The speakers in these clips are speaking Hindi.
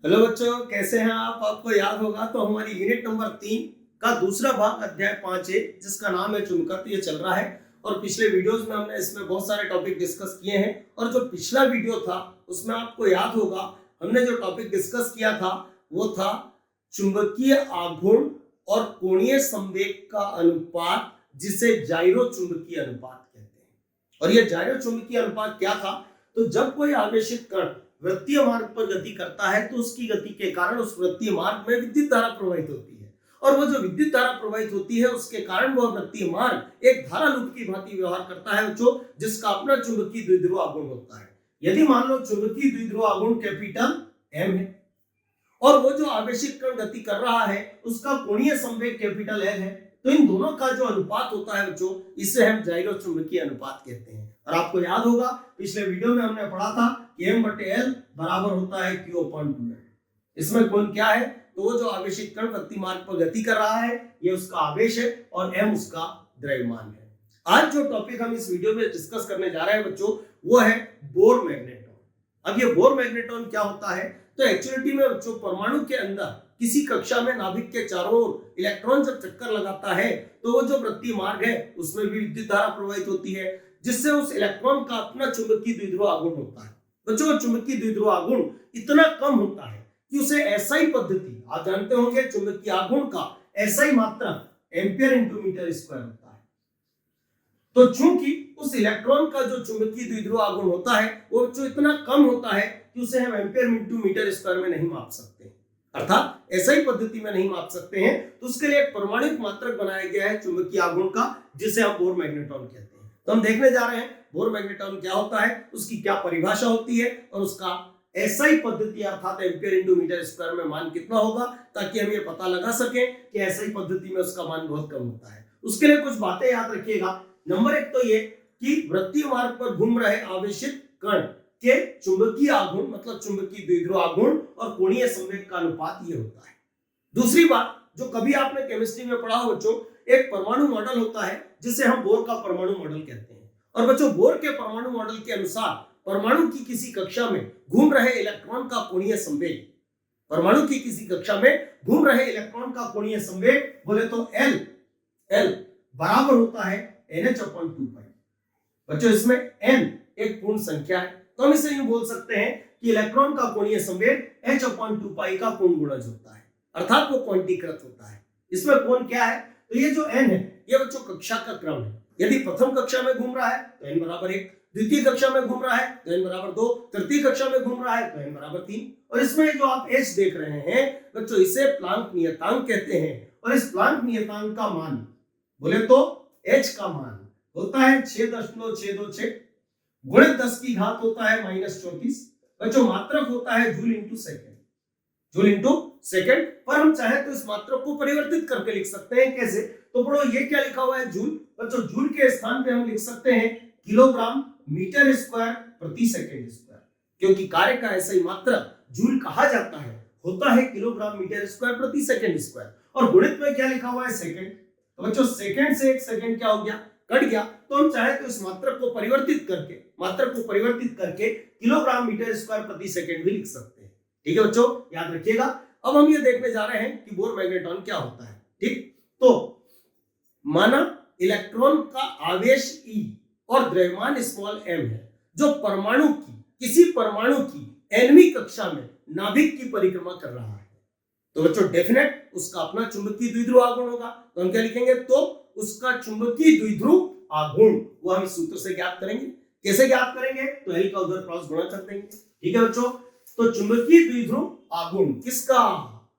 हेलो बच्चों, कैसे हैं आप? आपको याद होगा तो हमारी यूनिट नंबर 3 का दूसरा भाग अध्याय 5 है, जिसका नाम है चुंबकत्व, तो ये चल रहा है। और पिछले वीडियोस में हमने इसमें बहुत सारे टॉपिक डिस्कस किए हैं। और जो पिछला वीडियो था उसमें आपको याद होगा हमने जो टॉपिक डिस्कस किया था वो था चुंबकीय आघूर्ण और कोणीय संवेग का अनुपात, जिसे जाइरो चुंबकीय अनुपात कहते हैं। और ये जाइरो चुंबकीय अनुपात क्या था? तो जब कोई आवेशित कण वृत्तीय मार्ग पर गति करता है तो उसकी गति के कारण उस वृत्तीय मार्ग में विद्युत धारा प्रवाहित होती है, और वो जो विद्युत धारा प्रवाहित होती है उसके कारण वह वृत्तीय मार्ग एक धारा लूप की भांति व्यवहार करता है, जो जिसका अपना चुंबकीय द्विध्रुव आघूर्ण होता है। यदि मान लो चुंबकीय द्विध्रुव आघूर्ण कैपिटल एम है और वो जो आवेशित कण गति कर रहा है उसका कोणीय संवेग कैपिटल एल है, तो इन दोनों का जो अनुपात होता है बच्चों, इसे हम जाइरो चुंबकीय अनुपात कहते हैं। और आपको याद होगा पिछले वीडियो में हमने पढ़ा था कि m/l बराबर होता है q/2m। इसमें कौन क्या है? तो वो जो आवेशित कण वृत्तीय मार्ग पर गति कर रहा है ये उसका आवेश है और m उसका द्रव्यमान है। आज जो टॉपिक हम इस वीडियो में डिस्कस करने जा रहे हैं बच्चों, वो है बोर मैग्नेट्रॉन। अब ये बोर मैग्नेट्रॉन क्या होता है? तो एक्चुअलिटी में बच्चों परमाणु के अंदर किसी कक्षा में नाभिक के चारों ओर इलेक्ट्रॉन जब चक्कर लगाता है तो वो जो वृत्तीय मार्ग है उसमें भी विद्युत धारा प्रवाहित होती है, जिससे उस इलेक्ट्रॉन का अपना चुंबकीय द्विध्रुव आघूर्ण होता है। बच्चों, चुंबकीय द्विध्रुव आघूर्ण इतना कम होता है कि उसे एसआई पद्धति, आप जानते होंगे चुंबकीय आघूर्ण का एसआई मात्रा एम्पियर इंटू मीटर स्क्वायर होता है। तो चूंकि उस इलेक्ट्रॉन का जो चुंबकीय द्विध्रुव आघूर्ण होता है वो जो इतना कम होता है कि उसे हम एम्पियर इंटू मीटर स्क्वायर में नहीं माप सकते, अर्थात एसआई पद्धति में नहीं माप सकते हैं। तो उसके लिए एक परमाणुक मात्रक बनाया गया है चुंबकीय आघूर्ण का, जिसे हम बोर मैग्नेट्रॉन कहते हैं। तो हम देखने जा रहे हैं बोर मैग्नेट्रॉन क्या होता है, उसकी क्या परिभाषा होती है और उसका एसआई पद्धति अर्थात एम्पियर इंटू मीटर स्क्वायर में मान कितना होगा, ताकि हम ये पता लगा सके कि एसआई पद्धति में उसका मान बहुत कम होता है। उसके लिए कुछ बातें याद रखिएगा। नंबर एक तो ये कि वृत्तीय मार्ग पर घूम रहे आवेशित कण के चुंबकीय आघूर्ण मतलब चुंबकीय द्विध्रुव आघूर्ण और कोणीय संवेग का अनुपात ये होता है। दूसरी बात, जो कभी आपने केमिस्ट्री में पढ़ा हो बच्चों, एक परमाणु मॉडल होता है जिसे हम बोर का परमाणु मॉडल कहते हैं। और बच्चों, बोर के परमाणु मॉडल के अनुसार परमाणु की किसी कक्षा में घूम रहे इलेक्ट्रॉन का कोणीय संवेग, परमाणु की किसी कक्षा में घूम रहे इलेक्ट्रॉन का कोणीय संवेग बोले तो L बराबर होता है NH/2π। बच्चों, इसमें n एक पूर्ण संख्या है, तो हम इसे यूं बोल सकते हैं कि इलेक्ट्रॉन का कोणीय संवेग H/2π का पूर्ण गुणज होता है, अर्थात वो क्वांटीकृत होता है। इसमें कौन क्या है? तो ये जो n है ये बच्चों कक्षा का क्रम है। यदि प्रथम कक्षा में घूम रहा है तो n बराबर 1, द्वितीय कक्षा में घूम रहा है तो n बराबर 2, तृतीय कक्षा में घूम रहा है तो n बराबर 3। और इसमें जो आप h देख रहे हैं बच्चों, इसे प्लांक नियतांक कहते हैं। और इस प्लांक नियतांक का मान बोले तो h का मान होता है 6.626 गुणित 10 की घात होता है -34। बच्चों, मात्रक होता है joule into second, joule into second. पर हम चाहे तो इस मात्रक को परिवर्तित करके लिख सकते हैं। कैसे? तो पढ़ो, ये क्या लिखा हुआ है? जूल। बच्चों, जूल के स्थान पे हम लिख सकते हैं किलोग्राम मीटर स्क्वायर प्रति सेकंड स्क्वायर, क्योंकि कार्य का ऐसा ही मात्रक जूल कहा जाता है, होता है किलोग्राम मीटर स्क्वायर प्रति सेकंड स्क्वायर। और गुणित में क्या लिखा हुआ है? सेकंड। तो बच्चों, सेकंड से एक सेकंड क्या हो गया? कट गया। तो हम चाहे तो इस मात्रक को परिवर्तित करके किलोग्राम मीटर स्क्वायर प्रति सेकंड भी लिख सकते हैं। ठीक है बच्चों, याद रखिएगा। अब हम ये देखने जा रहे हैं कि बोर मैग्नेट्रॉन क्या होता है। ठीक, तो माना इलेक्ट्रॉन का आवेश E और द्रव्यमान स्मॉल m है, जो परमाणु की किसी परमाणु की nवीं कक्षा में नाभिक की परिक्रमा कर रहा है। तो बच्चों, डेफिनेट उसका अपना चुंबकीय द्विध्रुव आघूर्ण होगा। तो हम क्या लिखेंगे? तो उसका चुंबकीय द्विध्रुव आघूर्ण वो हम इस सूत्र से ज्ञात करेंगे। कैसे ज्ञात करेंगे? तो L का उधर क्रॉस गुणा कर देंगे। ठीक है बच्चों, तो चुंबकीय द्विध्रुव आघूर्ण किसका?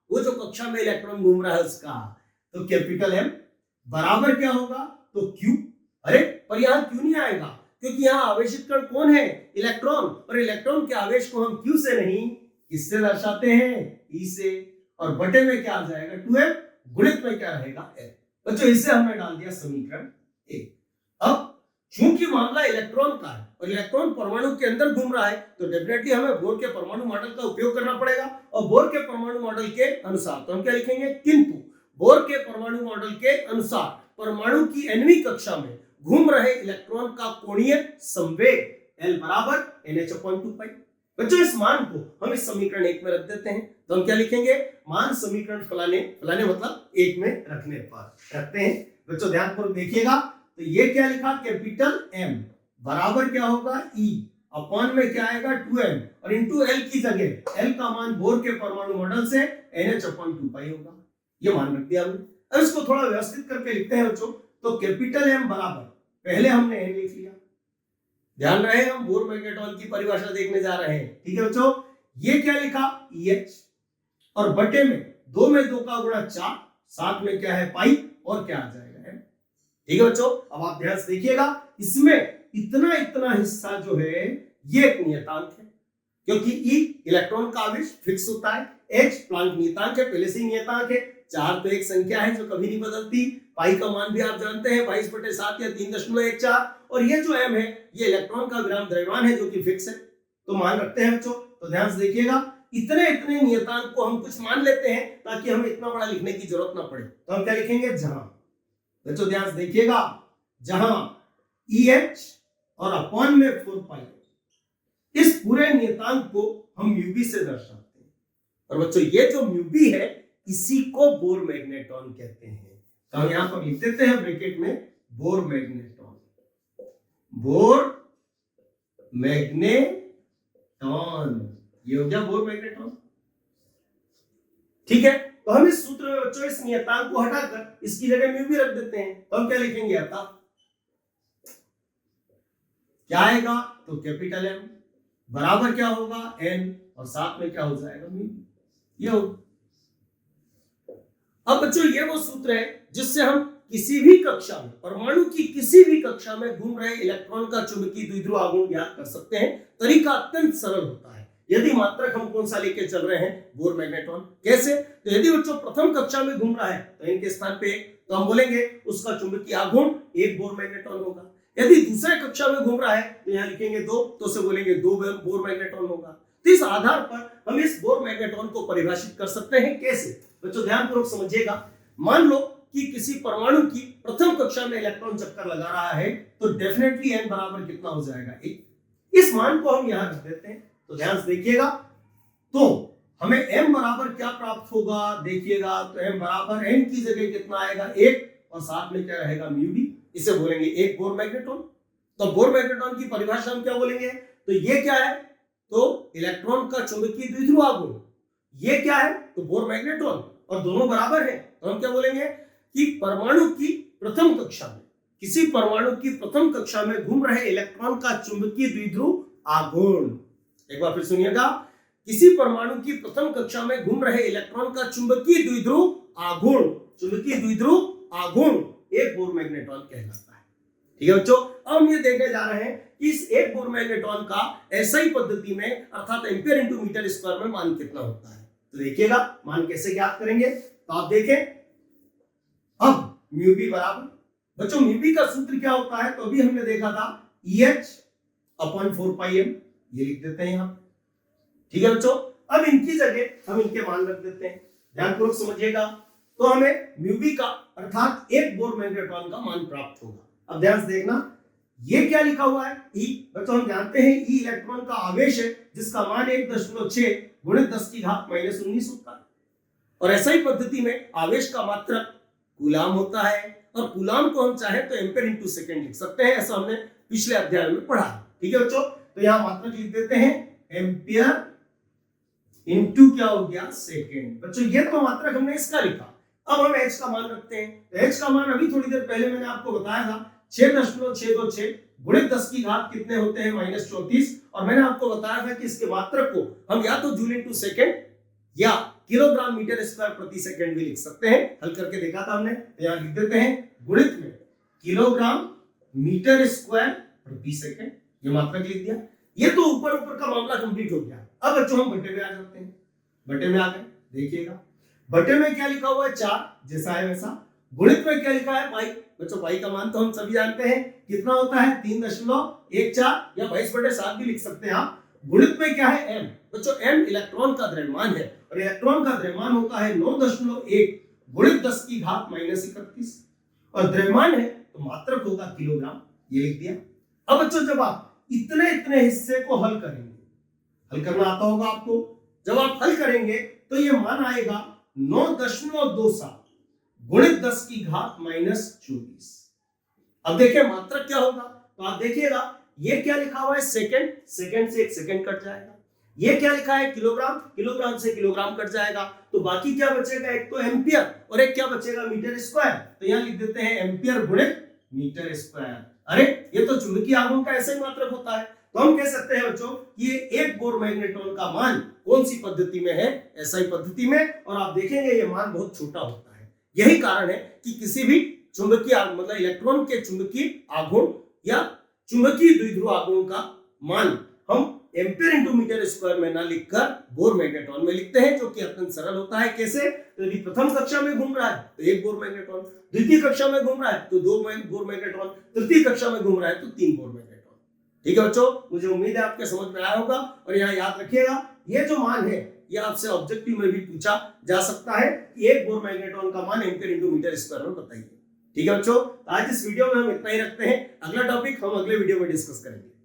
वो जो कक्षा में इलेक्ट्रॉन घूम रहा है उसका। तो कैपिटल M बराबर क्या होगा? तो Q। अरे पर यहां क्यों नहीं आएगा? क्योंकि यहाँ आवेशित कण कौन है? इलेक्ट्रॉन। और इलेक्ट्रॉन के आवेश को हम Q से नहीं किससे दर्शाते हैं? E से। और बटे में क्या आ जाएगा? 2m, गुणित में क्या रहेगा? L। बच्चों, इसे हमने डाल दिया समीकरण 1। अब चूंकि मामला इलेक्ट्रॉन का है और इलेक्ट्रॉन परमाणु के अंदर घूम रहा है, तो डेफिनेटली हमें बोर के परमाणु मॉडल का उपयोग करना पड़ेगा। और बोर के परमाणु मॉडल के अनुसार तो हम क्या लिखेंगे? किंतु बोर के परमाणु मॉडल के अनुसार परमाणु की nवीं कक्षा में घूम रहे इलेक्ट्रॉन का कोणीय संवेग L बराबर NH/2π। बच्चों इस मान को हम इस समीकरण 1 में रख देते हैं, तो हम क्या लिखेंगे, मान समीकरण फलाने फलाने मतलब 1 में रखने पर रखते हैं। बच्चों ध्यानपूर्वक देखिएगा, तो ये क्या लिखा, कैपिटल M बराबर क्या होगा E अपॉन में क्या आएगा 2m और इंटू L की जगह L का मान बोर के परमाणु मॉडल से NH/2π होगा, ये मान रख दिया हमने। अब इसको थोड़ा व्यवस्थित करके लिखते हैं बच्चों, तो कैपिटल M बराबर पहले हमने n लिख लिया, ध्यान रहे हम बोर मैग्नेट्रॉन की परिभाषा देखने जा रहे हैं, ठीक है बच्चों। ये क्या लिखा EH और बटे में 2 में 2 का गुणा 4, साथ में क्या है पाई और क्या आ जाएगा m, ठीक है बच्चों। अब आप ध्यान से देखिएगा, इसमें इतना इतना हिस्सा जो है ये एक नियतांक है, क्योंकि E इलेक्ट्रॉन का आवेश फिक्स होता है, H प्लांक नियतांक है, पहले से ही नियतांक है, 4 तो एक संख्या है जो कभी नहीं बदलती, पाई का मान भी आप जानते हैं 22/7 या 3.14, और ये जो m है ये इलेक्ट्रॉन का विराम द्रव्यमान है जो कि फिक्स है, तो मान रखते हैं बच्चों। तो ध्यान से देखिएगा, इतने इतने नियतांक को हम कुछ मान लेते हैं ताकि हमें इतना बड़ा लिखने की जरूरत ना पड़े, तो हम क्या लिखेंगे, जहां, बच्चों ध्यान से देखिएगा, जहां EH और अपॉन में 4π, इस पूरे नियतांक को हम म्यू से दर्शाते हैं, और बच्चों ये जो म्यू है इसी को बोर मैग्नेट्रॉन कहते हैं, तो हम यहां पर लिख देते हैं ब्रैकेट में बोर मैग्नेट्रॉन, बोर मैग्नेट्रॉन, ये हो गया बोर मैग्नेट्रॉन, ठीक है। तो हम इस सूत्र में बच्चों इस नियतांक को हटाकर इसकी जगह म्यू भी रख देते हैं, तो हम क्या लिखेंगे, अतः क्या आएगा, तो कैपिटल M बराबर क्या होगा n और साथ में क्या हो जाएगा म्यू, ये हो। अब बच्चों ये वो सूत्र है जिससे हम किसी भी कक्षा में, परमाणु की किसी भी कक्षा में घूम रहे इलेक्ट्रॉन का चुंबकीय द्विध्रुव आघूर्ण ज्ञात कर सकते हैं। तरीका अत्यंत सरल होता है, यदि मात्रक हम कौन सा लेके चल रहे हैं, बोर मैग्नेट्रॉन। कैसे, तो यदि बच्चों प्रथम कक्षा में घूम रहा है तो इनके स्थान पे 1, तो हम बोलेंगे उसका चुंबकीय आघूर्ण 1 बोर मैग्नेट्रॉन होगा। यदि दूसरे कक्षा में घूम रहा है तो यहाँ लिखेंगे 2, तो उसे बोलेंगे 2 बोर मैग्नेट्रॉन होगा। तो इस आधार पर हम इस बोर मैग्नेट्रॉन को परिभाषित कर सकते हैं। कैसे, बच्चों ध्यानपूर्वक समझिएगा, मान लो कि किसी परमाणु की प्रथम कक्षा में इलेक्ट्रॉन चक्कर लगा रहा है, तो डेफिनेटली n बराबर कितना हो जाएगा, 1। इस मान को हम यहां रख देते हैं, तो ध्यान से देखिएगा, तो हमें m बराबर क्या प्राप्त होगा, देखिएगा, तो m बराबर n की जगह कितना आएगा, 1 और साथ में क्या रहेगा म्यू भी, इसे बोलेंगे 1 बोर मैग्नेट्रॉन। तो बोर मैग्नेट्रॉन की परिभाषा हम क्या बोलेंगे, तो ये क्या है, तो इलेक्ट्रॉन का चुंबकीय द्विध्रुव आघूर्ण, ये क्या है, तो बोर मैग्नेट्रॉन, और दोनों बराबर है, तो हम क्या बोलेंगे कि परमाणु की प्रथम कक्षा में, किसी परमाणु की प्रथम कक्षा में घूम रहे इलेक्ट्रॉन का चुंबकीय द्विध्रुव आघूर्ण, एक बार फिर सुनिएगा, किसी परमाणु की प्रथम कक्षा में घूम रहे इलेक्ट्रॉन का चुंबकीय द्विध्रुव आघूर्ण, चुंबकीय द्विध्रुव आघूर्ण 1 बोर मैग्नेट्रॉन कहलाता है, ठीक है बच्चों। अब हम ये देखने जा रहे हैं कि इस 1 बोर मैग्नेट्रॉन का एसआई पद्धति में अर्थात एम्पीयर इंटू मीटर स्क्वायर में मान कितना होता है, तो देखिएगा मान कैसे ज्ञात करेंगे, तो आप देखें, अब म्यू बी बराबर, बच्चों म्यू बी का सूत्र क्या होता है, तो अभी हमने देखा था EH अपॉन 4πm, ये लिख देते हैं यहां, ठीक है बच्चों। अब इनकी जगह हम इनके मान रख देते हैं, ध्यानपूर्वक समझिएगा, तो हमें म्यू बी का अर्थात 1 बोर मैग्नेट्रॉन का मान प्राप्त होगा। अब ध्यान से देखना, ये क्या लिखा हुआ है, E, बच्चों हम जानते हैं E इलेक्ट्रॉन का आवेश है जिसका मान 1.6 गुणित 10 की घात -19 होता है, और एसआई पद्धति में आवेश का मात्रक कूलाम होता है, और कूलाम को हम चाहे तो एम्पीयर इंटू सेकंड लिख सकते हैं, ऐसा हमने पिछले अध्याय में पढ़ा है, ठीक है बच्चों। तो यहां मात्रक लिख देते हैं एम्पीयर इंटू क्या हो गया, सेकंड। बच्चों ये तो मात्रक हमने इसका लिखा, अब हम h का मान रखते हैं, तो h का मान अभी थोड़ी देर पहले मैंने आपको बताया था 6.626 गुणित 10 की घात कितने होते हैं, -34, और मैंने आपको बताया था कि इसके मात्रक को हम या तो जूल इंटू सेकंड या किलोग्राम मीटर स्क्वायर प्रति सेकंड भी लिख सकते हैं, हल करके देखा था हमने, तो यहां लिख देते हैं गुणित में किलोग्राम मीटर स्क्वायर प्रति सेकंड, ये मात्रक लिख दिया। ये तो ऊपर ऊपर का मामला कंप्लीट हो गया। अब बच्चों हम बटे में आ जाते हैं, बटे में आ गए, देखिएगा बटे में क्या लिखा हुआ है, 4 जैसा है वैसा, गुणित में क्या लिखा है, पाई। बच्चों पाई का मान तो हम सभी जानते हैं कितना होता है, 3.14 या 22/7 भी लिख सकते हैं आप। गुणित में क्या है, m, बच्चों m इलेक्ट्रॉन का द्रव्यमान है, और इलेक्ट्रॉन का द्रव्यमान होता है 9.1 गुणित 10 की घात -31, और द्रव्यमान है तो मात्रक होगा किलोग्राम, ये लिख दिया। अब बच्चों जब आप इतने इतने हिस्से को हल करेंगे, हल करना आता होगा आपको। जब आप हल करेंगे तो ये मान आएगा 9.27 गुणित 10 की घात -24। अब देखिए मात्रक क्या होगा, तो आप देखिएगा ये क्या लिखा हुआ है सेकंड, सेकंड से 1 सेकंड कट जाएगा। ये क्या लिखा है किलोग्राम, किलोग्राम से किलोग्राम कट जाएगा। तो बाकी क्या बचेगा, एक तो एम्पियर और एक क्या बचेगा मीटर स्क्वायर। तो यहां लिख देते हैं एम्पियर गुणित मीटर स्क्वायर। अरे ये तो चुंबकीय आघूर्ण का ऐसा ही मात्रक होता है। तो हम कह सकते हैं बच्चों कि ये एक बोर मैग्नेट्रॉन का मान कौन सी पद्धति में है, एसआई पद्धति में। और आप देखेंगे ये मान बहुत छोटा होता है। यही कारण है कि किसी भी चुंबकीय मतलब इलेक्ट्रॉन के चुंबकीय आघूर्ण या चुंबकीय द्विध्रुव आघूर्ण का मान हम एम्पियर इंटू मीटर स्क्वायर में ना लिखकर बोर मैग्नेट्रॉन में लिखते हैं, जो कि अत्यंत सरल होता है। कैसे, तो यदि प्रथम कक्षा में घूम रहा है तो 1 बोर मैग्नेट्रॉन, द्वितीय कक्षा में घूम रहा है तो 2 बोर मैग्नेट्रॉन, तृतीय कक्षा में घूम रहा है तो 3 बोर मैग्नेट्रॉन। ठीक है बच्चों, मुझे उम्मीद है आपके समझ में आया होगा। और यहाँ याद रखिएगा ये जो मान है ये आपसे ऑब्जेक्टिव में भी पूछा जा सकता है कि 1 बोर मैग्नेट्रॉन का मान एम्पियर इंटू मीटर स्क्वायर में बताइए। ठीक है बच्चों, आज इस वीडियो में हम इतना ही रखते हैं। अगला टॉपिक हम अगले वीडियो में डिस्कस करेंगे।